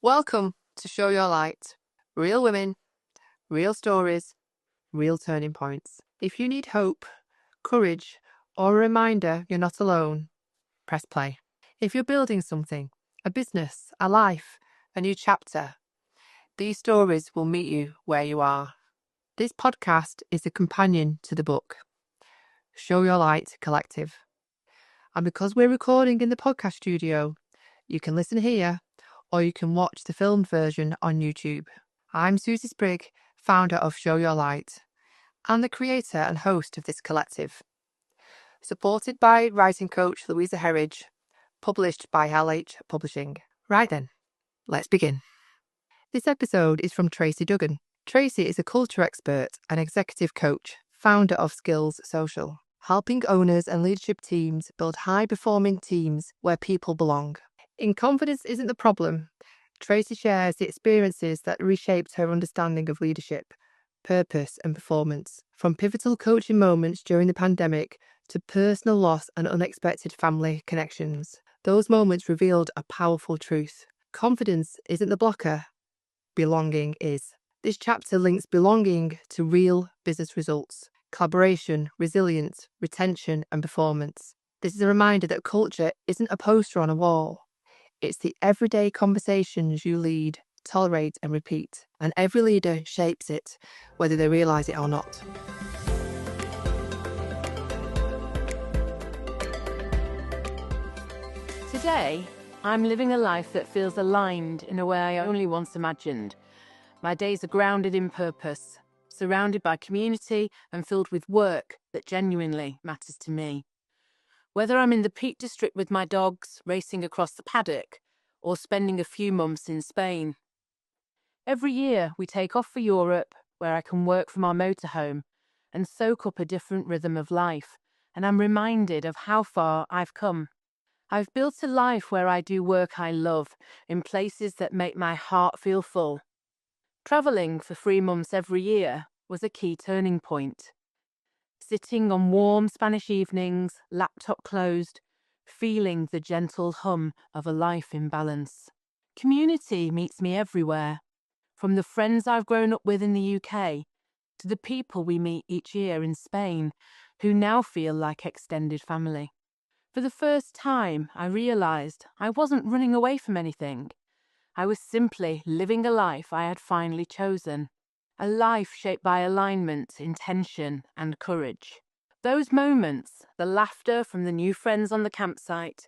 Welcome to Show Your Light. Real women, real stories, real turning points. If you need hope, courage, or a reminder you're not alone, press play. If you're building something, a business, a life, a new chapter, these stories will meet you where you are. This podcast is a companion to the book, Show Your Light Collective. And because we're recording in the podcast studio, you can listen here or you can watch the filmed version on YouTube. I'm Susie Sprigg, founder of Show Your Light, and the creator and host of this collective. Supported by writing coach Louisa Herridge, published by LH Publishing. Right then, let's begin. This episode is from Tracy Duggan. Tracy is a culture expert and executive coach, founder of Skillslocal, helping owners and leadership teams build high-performing teams where people belong. In Confidence Isn't the Problem, Tracy shares the experiences that reshaped her understanding of leadership, purpose and performance, from pivotal coaching moments during the pandemic to personal loss and unexpected family connections. Those moments revealed a powerful truth. Confidence isn't the blocker, belonging is. This chapter links belonging to real business results, collaboration, resilience, retention and performance. This is a reminder that culture isn't a poster on a wall. It's the everyday conversations you lead, tolerate and repeat, and every leader shapes it, whether they realise it or not. Today, I'm living a life that feels aligned in a way I only once imagined. My days are grounded in purpose, surrounded by community and filled with work that genuinely matters to me. Whether I'm in the Peak District with my dogs, racing across the paddock, or spending a few months in Spain. Every year we take off for Europe, where I can work from our motorhome and soak up a different rhythm of life, and I'm reminded of how far I've come. I've built a life where I do work I love, in places that make my heart feel full. Travelling for 3 months every year was a key turning point. Sitting on warm Spanish evenings, laptop closed, feeling the gentle hum of a life in balance. Community meets me everywhere, from the friends I've grown up with in the UK to the people we meet each year in Spain, who now feel like extended family. For the first time, I realised I wasn't running away from anything. I was simply living a life I had finally chosen. A life shaped by alignment, intention, and courage. Those moments, the laughter from the new friends on the campsite,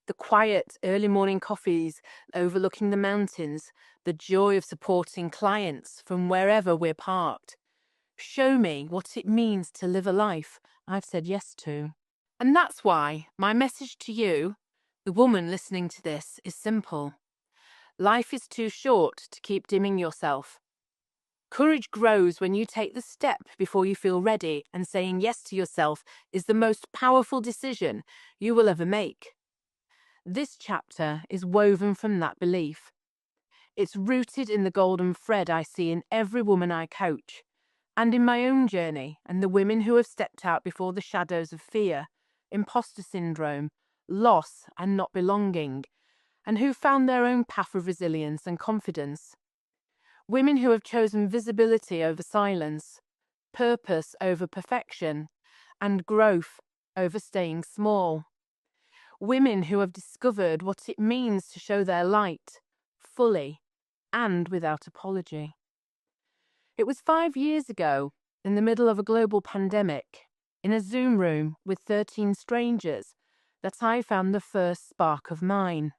the quiet early morning coffees overlooking the mountains, the joy of supporting clients from wherever we're parked, show me what it means to live a life I've said yes to. And that's why my message to you, the woman listening to this, is simple. Life is too short to keep dimming yourself. Courage grows when you take the step before you feel ready, and saying yes to yourself is the most powerful decision you will ever make. This chapter is woven from that belief. It's rooted in the golden thread I see in every woman I coach, and in my own journey and the women who have stepped out before the shadows of fear, imposter syndrome, loss and not belonging, and who found their own path of resilience and confidence. Women who have chosen visibility over silence, purpose over perfection, and growth over staying small. Women who have discovered what it means to show their light, fully and without apology. It was 5 years ago, in the middle of a global pandemic, in a Zoom room with 13 strangers, that I found the first spark of mine.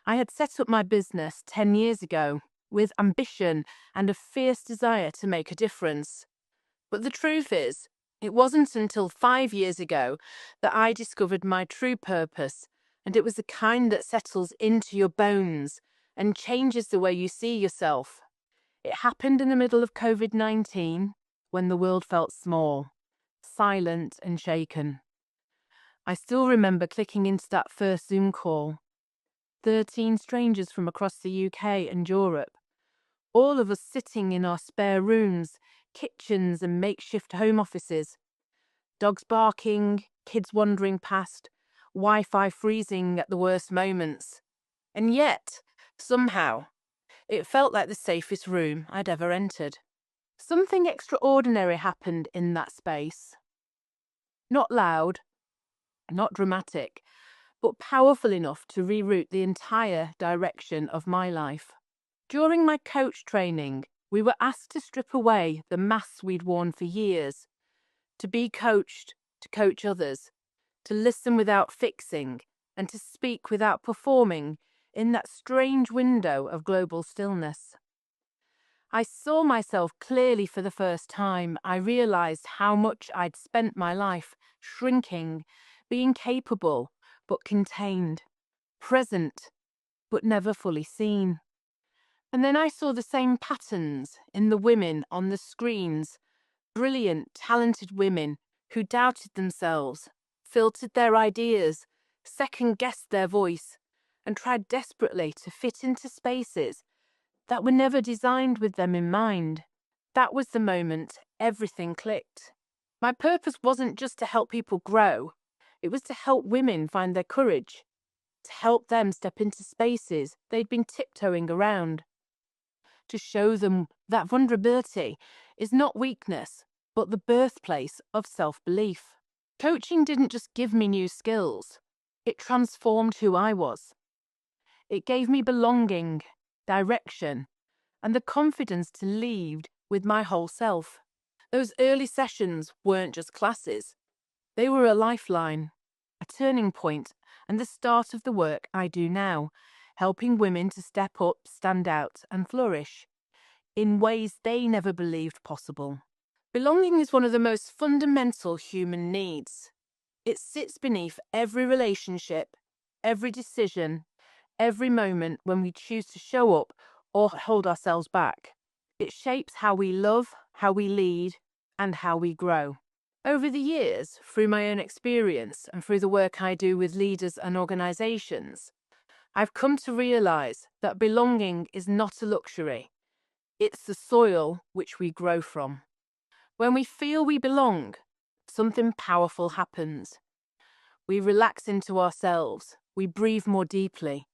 I had set up my business 10 years ago, with ambition and a fierce desire to make a difference. But the truth is, it wasn't until 5 years ago that I discovered my true purpose, and it was the kind that settles into your bones and changes the way you see yourself. It happened in the middle of COVID-19, when the world felt small, silent and shaken. I still remember clicking into that first Zoom call. 13 strangers from across the UK and Europe, all of us sitting in our spare rooms, kitchens and makeshift home offices. Dogs barking, kids wandering past, Wi-Fi freezing at the worst moments. And yet, Somehow, it felt like the safest room I'd ever entered. Something extraordinary happened in that space. Not loud, not dramatic, but powerful enough to reroute the entire direction of my life. During my coach training, we were asked to strip away the masks we'd worn for years, to be coached, to coach others, to listen without fixing, and to speak without performing in that strange window of global stillness. I saw myself clearly for the first time. I realized how much I'd spent my life shrinking, being capable but contained, present but never fully seen. And then I saw the same patterns in the women on the screens, brilliant, talented women who doubted themselves, filtered their ideas, second-guessed their voice, and tried desperately to fit into spaces that were never designed with them in mind. That was the moment everything clicked. My purpose wasn't just to help people grow, it was to help women find their courage, to help them step into spaces they'd been tiptoeing around, to show them that vulnerability is not weakness, but the birthplace of self-belief. Coaching didn't just give me new skills, it transformed who I was. It gave me belonging, direction, and the confidence to lead with my whole self. Those early sessions weren't just classes. They were a lifeline, a turning point, and the start of the work I do now, helping women to step up, stand out, and flourish in ways they never believed possible. Belonging is one of the most fundamental human needs. It sits beneath every relationship, every decision, every moment when we choose to show up or hold ourselves back. It shapes how we love, how we lead, and how we grow. Over the years, through my own experience and through the work I do with leaders and organizations, I've come to realize that belonging is not a luxury. It's the soil which we grow from. When we feel we belong, something powerful happens. We relax into ourselves, we breathe more deeply,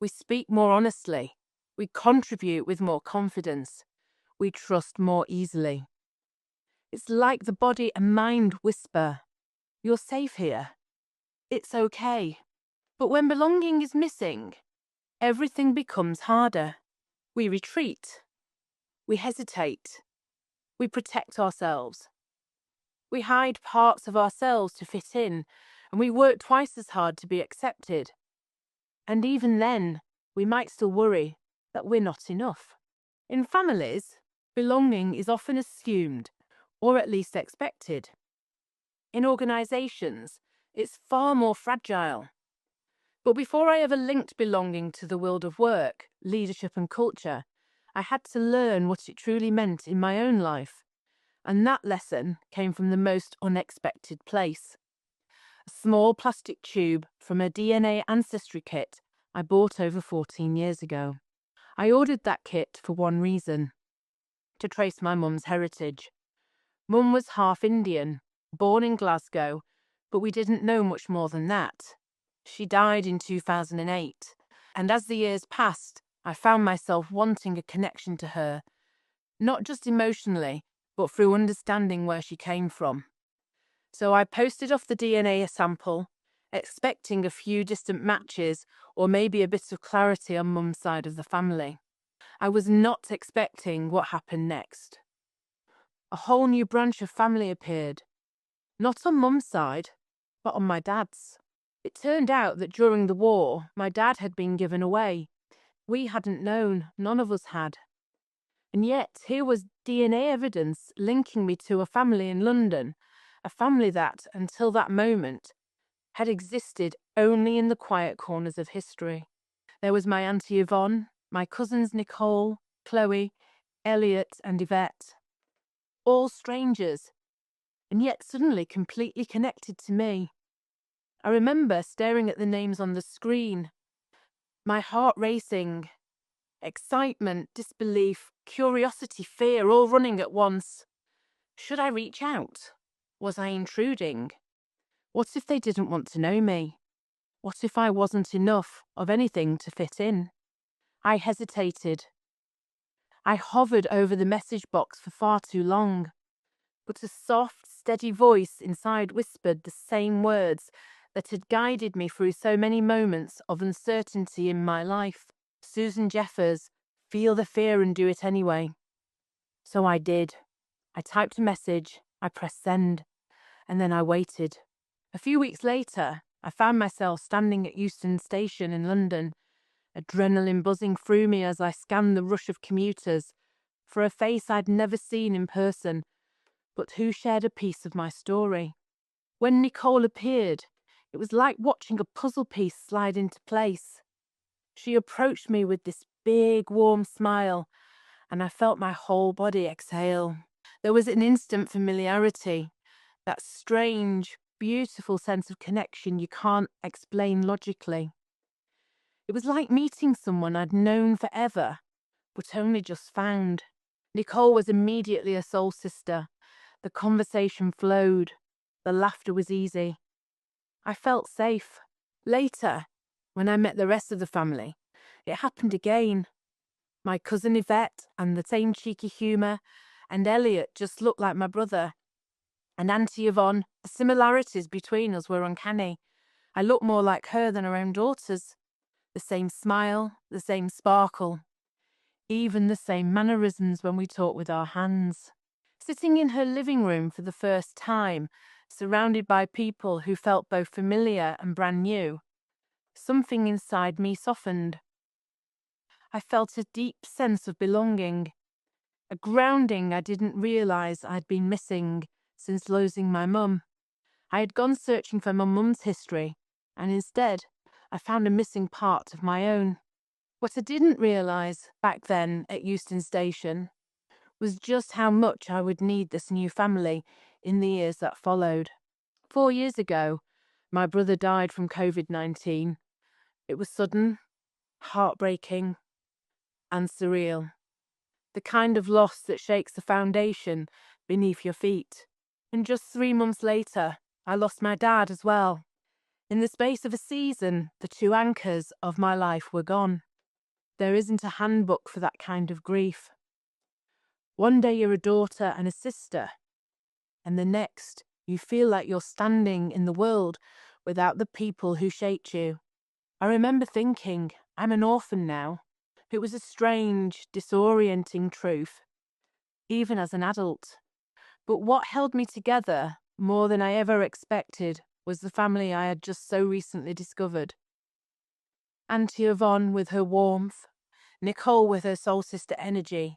we speak more honestly, we contribute with more confidence, we trust more easily. It's like the body and mind whisper, "You're safe here. It's okay." But when belonging is missing, everything becomes harder. We retreat. We hesitate. We protect ourselves. We hide parts of ourselves to fit in, and we work twice as hard to be accepted. And even then, we might still worry that we're not enough. In families, belonging is often assumed, or at least expected. In organizations, it's far more fragile. But before I ever linked belonging to the world of work, leadership and culture, I had to learn what it truly meant in my own life. And that lesson came from the most unexpected place. A small plastic tube from a DNA ancestry kit I bought over 14 years ago. I ordered that kit for one reason: to trace my mum's heritage. Mum was half Indian, born in Glasgow, but we didn't know much more than that. She died in 2008, and as the years passed, I found myself wanting a connection to her, not just emotionally, but through understanding where she came from. So I posted off the DNA sample, expecting a few distant matches or maybe a bit of clarity on Mum's side of the family. I was not expecting what happened next. A whole new branch of family appeared, not on Mum's side, but on my dad's. It turned out that during the war, my dad had been given away. We hadn't known, none of us had. And yet, here was DNA evidence linking me to a family in London, a family that, until that moment, had existed only in the quiet corners of history. There was my Auntie Yvonne, my cousins Nicole, Chloe, Elliot, and Yvette. All strangers, and yet suddenly completely connected to me. I remember staring at the names on the screen, my heart racing, excitement, disbelief, curiosity, fear, all running at once. Should I reach out? Was I intruding? What if they didn't want to know me? What if I wasn't enough of anything to fit in? I hesitated. I hovered over the message box for far too long, but a soft, steady voice inside whispered the same words that had guided me through so many moments of uncertainty in my life. Susan Jeffers, feel the fear and do it anyway. So I did. I typed a message, I pressed send, and then I waited. A few weeks later, I found myself standing at Euston Station in London, adrenaline buzzing through me as I scanned the rush of commuters for a face I'd never seen in person, but who shared a piece of my story. When Nicole appeared, it was like watching a puzzle piece slide into place. She approached me with this big, warm smile, and I felt my whole body exhale. There was an instant familiarity, that strange, beautiful sense of connection you can't explain logically. It was like meeting someone I'd known forever, but only just found. Nicole was immediately a soul sister. The conversation flowed. The laughter was easy. I felt safe. Later, when I met the rest of the family, it happened again. My cousin Yvette and the same cheeky humour, and Elliot just looked like my brother. And Auntie Yvonne, the similarities between us were uncanny. I looked more like her than her own daughters. The same smile, the same sparkle, even the same mannerisms when we talked with our hands. Sitting in her living room for the first time, surrounded by people who felt both familiar and brand new, something inside me softened. I felt a deep sense of belonging, a grounding I didn't realise I'd been missing since losing my mum. I had gone searching for my mum's history, and instead I found a missing part of my own. What I didn't realise back then at Euston Station was just how much I would need this new family in the years that followed. 4 years ago, my brother died from COVID-19. It was sudden, heartbreaking, and surreal. The kind of loss that shakes the foundation beneath your feet. And just 3 months later, I lost my dad as well. In the space of a season, the two anchors of my life were gone. There isn't a handbook for that kind of grief. One day you're a daughter and a sister, and the next you feel like you're standing in the world without the people who shaped you. I remember thinking, I'm an orphan now. It was a strange, disorienting truth, even as an adult. But what held me together more than I ever expected was the family I had just so recently discovered. Auntie Yvonne with her warmth, Nicole with her soul sister energy,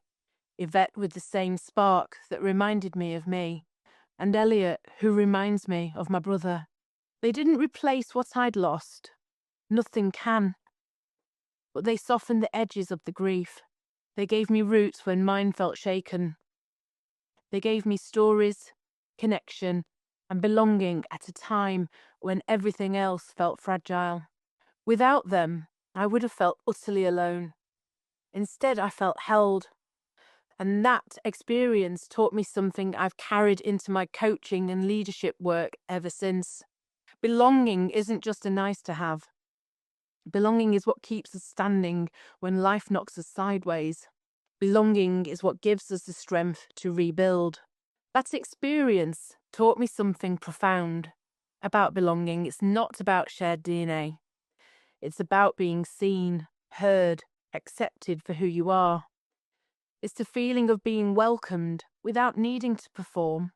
Yvette with the same spark that reminded me of me, and Elliot, who reminds me of my brother. They didn't replace what I'd lost. Nothing can. But they softened the edges of the grief. They gave me roots when mine felt shaken. They gave me stories, connection, and belonging at a time when everything else felt fragile. Without them, I would have felt utterly alone. Instead, I felt held. And that experience taught me something I've carried into my coaching and leadership work ever since. Belonging isn't just a nice to have. Belonging is what keeps us standing when life knocks us sideways. Belonging is what gives us the strength to rebuild. That experience taught me something profound about belonging. It's not about shared DNA. It's about being seen, heard, accepted for who you are. It's the feeling of being welcomed without needing to perform.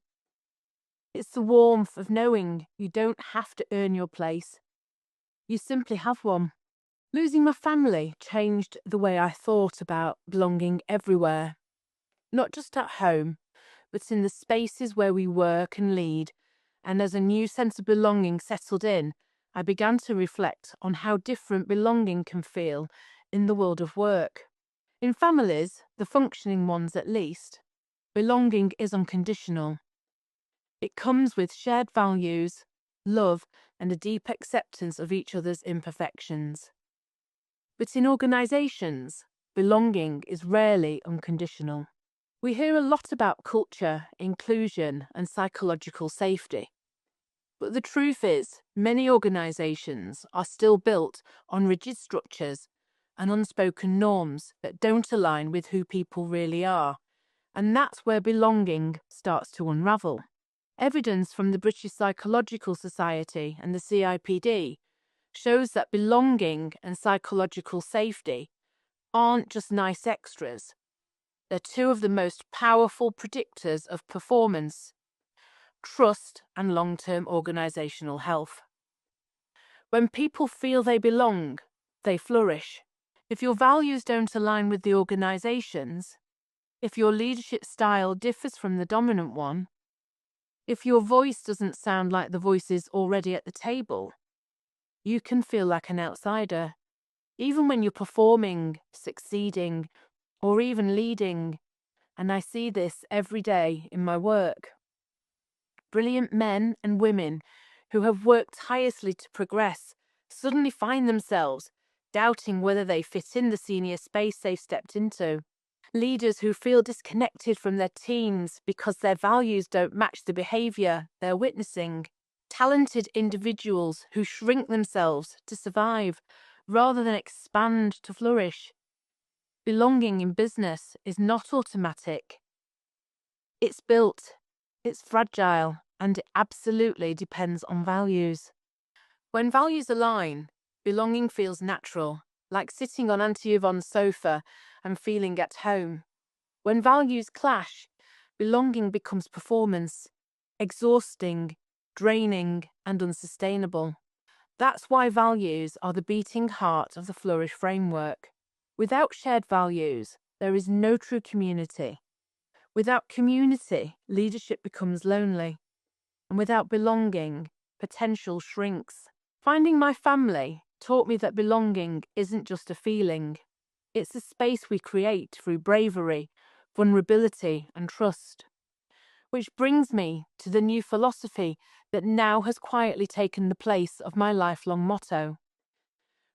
It's the warmth of knowing you don't have to earn your place. You simply have one. Losing my family changed the way I thought about belonging everywhere. Not just at home, but in the spaces where we work and lead. And as a new sense of belonging settled in, I began to reflect on how different belonging can feel in the world of work. In families, the functioning ones at least, belonging is unconditional. It comes with shared values, love, and a deep acceptance of each other's imperfections. But in organisations, belonging is rarely unconditional. We hear a lot about culture, inclusion, and psychological safety. But the truth is, many organisations are still built on rigid structures and unspoken norms that don't align with who people really are. And that's where belonging starts to unravel. Evidence from the British Psychological Society and the CIPD shows that belonging and psychological safety aren't just nice extras. They're two of the most powerful predictors of performance, trust, and long-term organisational health. When people feel they belong, they flourish. If your values don't align with the organisation's, if your leadership style differs from the dominant one, if your voice doesn't sound like the voices already at the table, you can feel like an outsider, even when you're performing, succeeding, or even leading. And I see this every day in my work. Brilliant men and women who have worked tirelessly to progress suddenly find themselves doubting whether they fit in the senior space they've stepped into. Leaders who feel disconnected from their teams because their values don't match the behaviour they're witnessing. Talented individuals who shrink themselves to survive rather than expand to flourish. Belonging in business is not automatic. It's built, it's fragile, and it absolutely depends on values. When values align, belonging feels natural, like sitting on Auntie Yvonne's sofa and feeling at home. When values clash, belonging becomes performance, exhausting, draining, and unsustainable. That's why values are the beating heart of the Flourish Framework. Without shared values, there is no true community. Without community, leadership becomes lonely. And without belonging, potential shrinks. Finding my family taught me that belonging isn't just a feeling. It's a space we create through bravery, vulnerability, and trust. Which brings me to the new philosophy that now has quietly taken the place of my lifelong motto.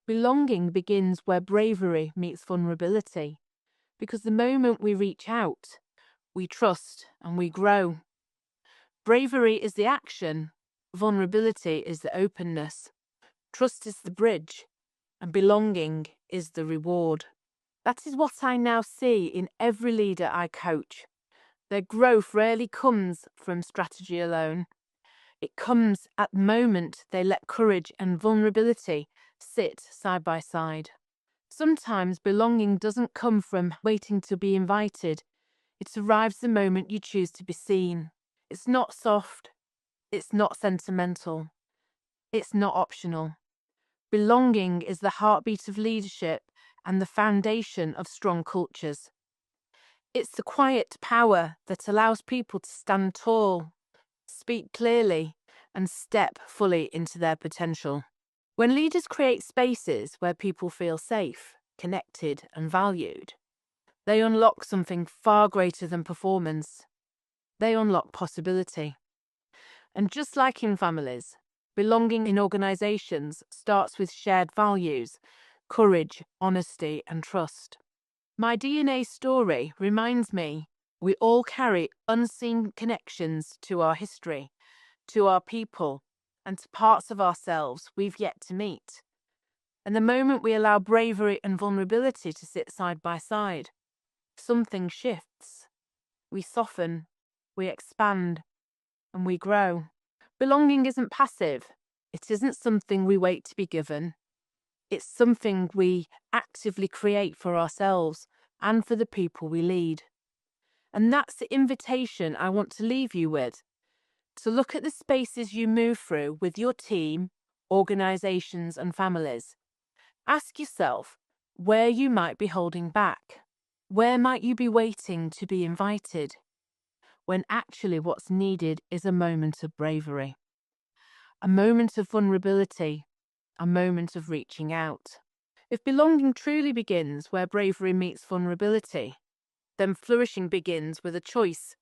Belonging begins where bravery meets vulnerability, because the moment we reach out, we trust and we grow. Bravery is the action, vulnerability is the openness, trust is the bridge, and belonging is the reward. That is what I now see in every leader I coach. Their growth rarely comes from strategy alone. It comes at the moment they let courage and vulnerability sit side by side. Sometimes belonging doesn't come from waiting to be invited. It arrives the moment you choose to be seen. It's not soft. It's not sentimental. It's not optional. Belonging is the heartbeat of leadership and the foundation of strong cultures. It's the quiet power that allows people to stand tall, speak clearly, and step fully into their potential. When leaders create spaces where people feel safe, connected, and valued, they unlock something far greater than performance. They unlock possibility. And just like in families, belonging in organisations starts with shared values, courage, honesty, and trust. My DNA story reminds me we all carry unseen connections to our history, to our people, and to parts of ourselves we've yet to meet. And the moment we allow bravery and vulnerability to sit side by side, something shifts. We soften, we expand, and we grow. Belonging isn't passive. It isn't something we wait to be given. It's something we actively create for ourselves and for the people we lead. And that's the invitation I want to leave you with, to look at the spaces you move through with your team, organisations, and families. Ask yourself where you might be holding back. Where might you be waiting to be invited, when actually what's needed is a moment of bravery, a moment of vulnerability, a moment of reaching out. If belonging truly begins where bravery meets vulnerability, then flourishing begins with a choice